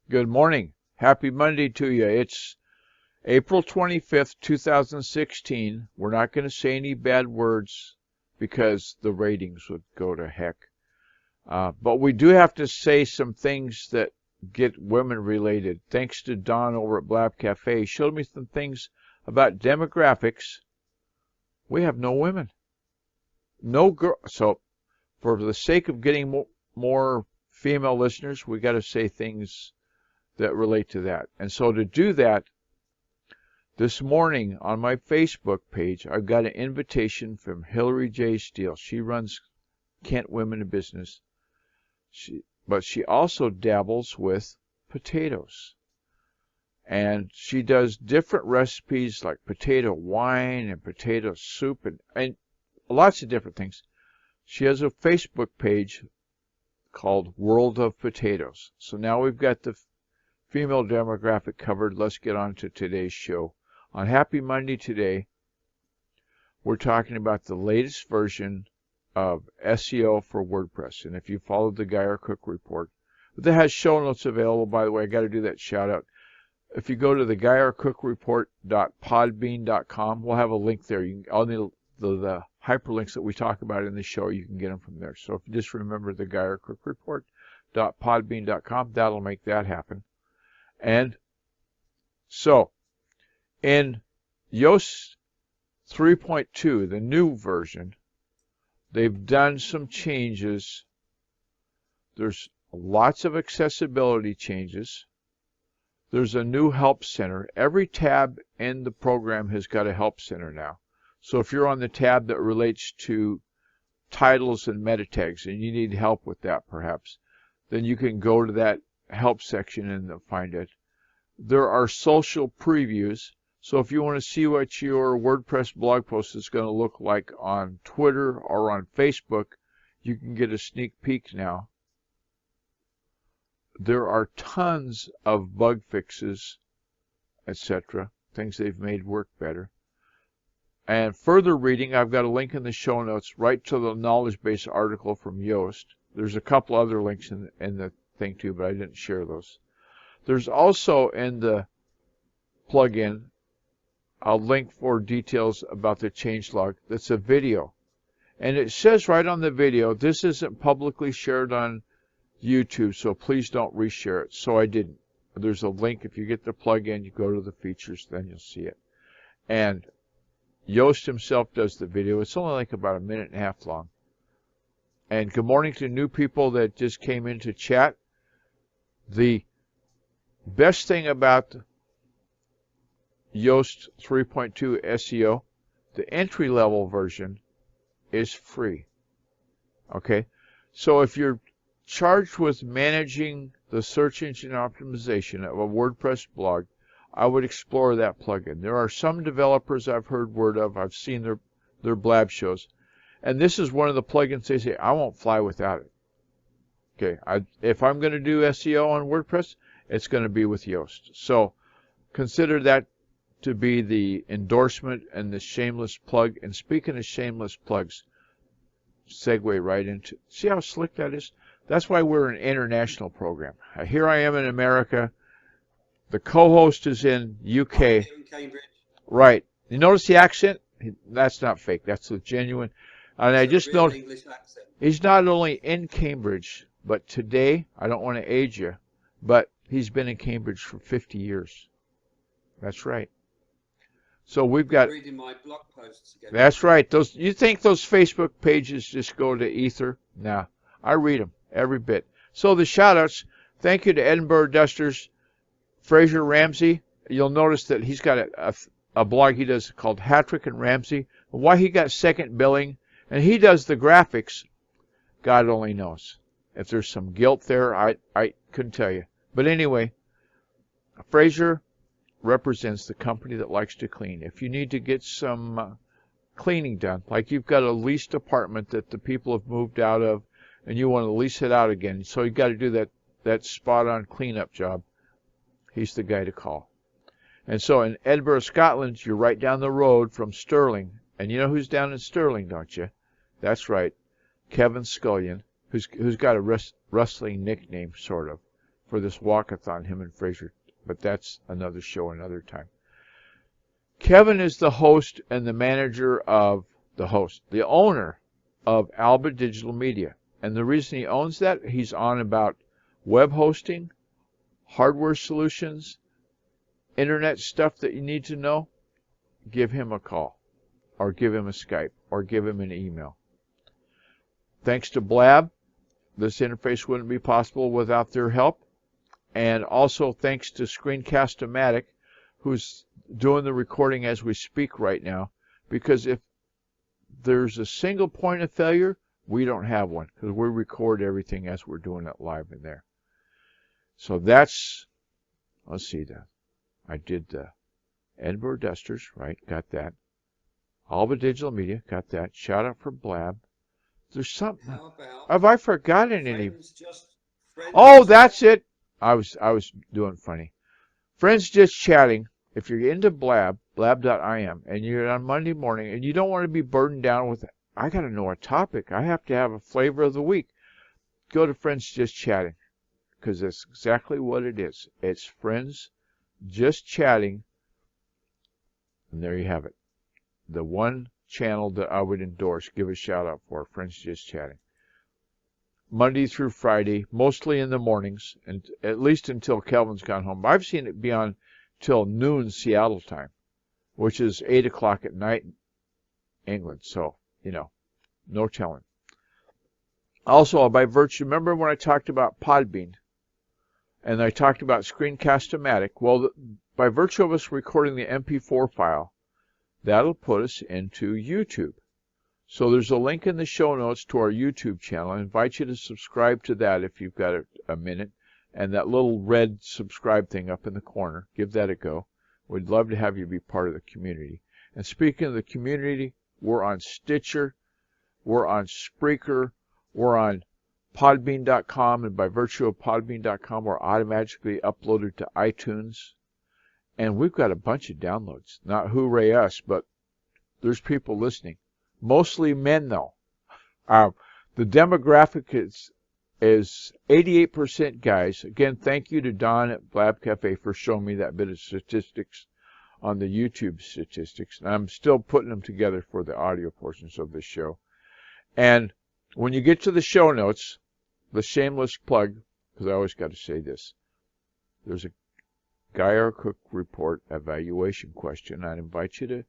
Good morning. Happy Monday to you. It's April 25th, 2016. We're not going to say any bad words because the ratings would go to heck. But we do have to say some things that get women related. Thanks to Don over at Blab Cafe. He showed me some things about demographics. We have no women. No girl. So for the sake of getting more female listeners, we got to say things that relate to that. And so to do that, this morning on my Facebook page, I've got an invitation from Hillary J. Steele. She runs Kent Women in Business. But she also dabbles with potatoes. And she does different recipes like potato wine and potato soup and lots of different things. She has a Facebook page called World of Potatoes. So now we've got the female demographic covered. Let's get on to today's show. On Happy Monday today, we're talking about the latest version of SEO for WordPress. And if you followed the Geyer Cook report, that has show notes available, by the way. I got to do that shout out. If you go to the GeyerCookReport.podbean.com, we'll have a link there. You can, all the hyperlinks that we talk about in the show, you can get them from there. So if you just remember the GeyerCookReport.podbean.com, that'll make that happen. And so, in Yoast 3.2, the new version, they've done some changes. There's lots of accessibility changes. There's a new help center. Every tab in the program has got a help center now. So if you're on the tab that relates to titles and meta tags and you need help with that perhaps, then you can go to that help section and find it. There are social previews. So if you want to see what your WordPress blog post is going to look like on Twitter or on Facebook, you can get a sneak peek now. There are tons of bug fixes, etc., things they've made work better. And further reading, I've got a link in the show notes right to the knowledge base article from Yoast. There's a couple other links in the thing too, but I didn't share those. There's also in the plugin a link for details about the changelog. That's a video. And it says right on the video, this isn't publicly shared on YouTube, so please don't reshare it. So I didn't. There's a link. If you get the plugin, you go to the features, then you'll see it. And Yoast himself does the video. It's only like about a minute and a half long. And good morning to new people that just came in to chat. The best thing about Yoast 3.2 SEO, the entry-level version is free. Okay? So if you're charged with managing the search engine optimization of a WordPress blog, I would explore that plugin. There are some developers I've heard word of. I've seen their blab shows. And this is one of the plugins they say, I won't fly without it. Okay, if I'm going to do SEO on WordPress, it's going to be with Yoast. So consider that to be the endorsement and the shameless plug. And speaking of shameless plugs, segue right into, see how slick that is? That's why we're an international program. Here I am in America. The co-host is in UK. In Cambridge. Right. You notice the accent? That's not fake. That's the genuine. And I just noticed he's not only in Cambridge, but today, I don't want to age you, but he's been in Cambridge for 50 years. That's right. So we've got. Reading my blog posts again. That's right. You think those Facebook pages just go to ether? Nah, I read them every bit. So the shout-outs. Thank you to Edinburgh Dusters, Fraser Ramsey. You'll notice that he's got a blog he does called Hattrick and Ramsey. Why he got second billing, and he does the graphics, God only knows. If there's some guilt there, I couldn't tell you. But anyway, Fraser represents the company that likes to clean. If you need to get some cleaning done, like you've got a leased apartment that the people have moved out of, and you want to lease it out again, so you've got to do that spot-on cleanup job, he's the guy to call. And so in Edinburgh, Scotland, you're right down the road from Stirling. And you know who's down in Stirling, don't you? That's right, Kevin Scullion, who's got a wrestling nickname, sort of. for this walkathon, him and Fraser. But that's another show another time. Kevin is the host and the manager of the owner of Alba Digital Media. And the reason he owns that, he's on about web hosting, hardware solutions, internet stuff that you need to know. Give him a call, or give him a Skype, or give him an email. Thanks to Blab, this interface wouldn't be possible without their help. And also thanks to Screencast-O-Matic, who's doing the recording as we speak right now. Because if there's a single point of failure, we don't have one, because we record everything as we're doing it live in there. So that's, let's see that. I did the Edinburgh Dusters, right? Got that. Alba Digital Media, got that. Shout out for Blab. There's something. How about Have I forgotten any? Friends Oh, that's it. I was doing funny. Friends Just Chatting. If you're into Blab, blab.im, and you're on Monday morning, and you don't want to be burdened down with, I got to know a topic. I have to have a flavor of the week. Go to Friends Just Chatting, because that's exactly what it is. It's Friends Just Chatting, and there you have it. The one channel that I would endorse, give a shout out for, Friends Just Chatting. Monday through Friday, mostly in the mornings, and at least until Kelvin's gone home. I've seen it be on till noon Seattle time, which is 8 o'clock at night in England. So, no telling. Also, by virtue, remember when I talked about Podbean, and I talked about Screencast-O-Matic? Well, by virtue of us recording the MP4 file, that'll put us into YouTube. So there's a link in the show notes to our YouTube channel. I invite you to subscribe to that if you've got a minute. And that little red subscribe thing up in the corner, give that a go. We'd love to have you be part of the community. And speaking of the community, we're on Stitcher, we're on Spreaker, we're on Podbean.com, and by virtue of Podbean.com, we're automatically uploaded to iTunes. And we've got a bunch of downloads. Not hooray us, but there's people listening. Mostly men, though. The demographic is 88% guys. Again, thank you to Don at Blab Cafe for showing me that bit of statistics on the YouTube statistics. And I'm still putting them together for the audio portions of this show. And when you get to the show notes, the shameless plug, because I always got to say this, there's a Guy R. Cook report evaluation question. I'd invite you to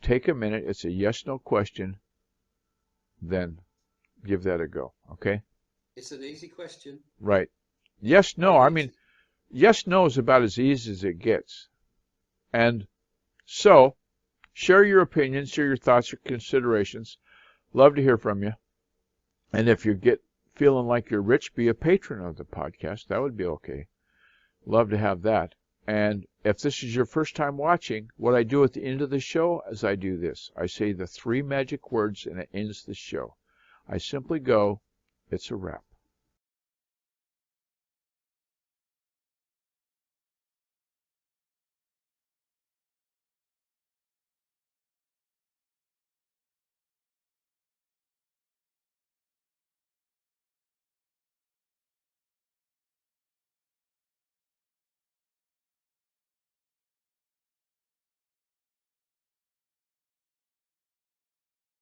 take a minute. It's a yes-no question. Then give that a go, okay? It's an easy question. Right. Yes, no. I mean, yes, no is about as easy as it gets. And so, share your opinions, share your thoughts or considerations. Love to hear from you. And if you get feeling like you're rich, be a patron of the podcast. That would be okay. Love to have that. And if this is your first time watching, what I do at the end of the show is I do this. I say the 3 magic words and it ends the show. I simply go, it's a wrap.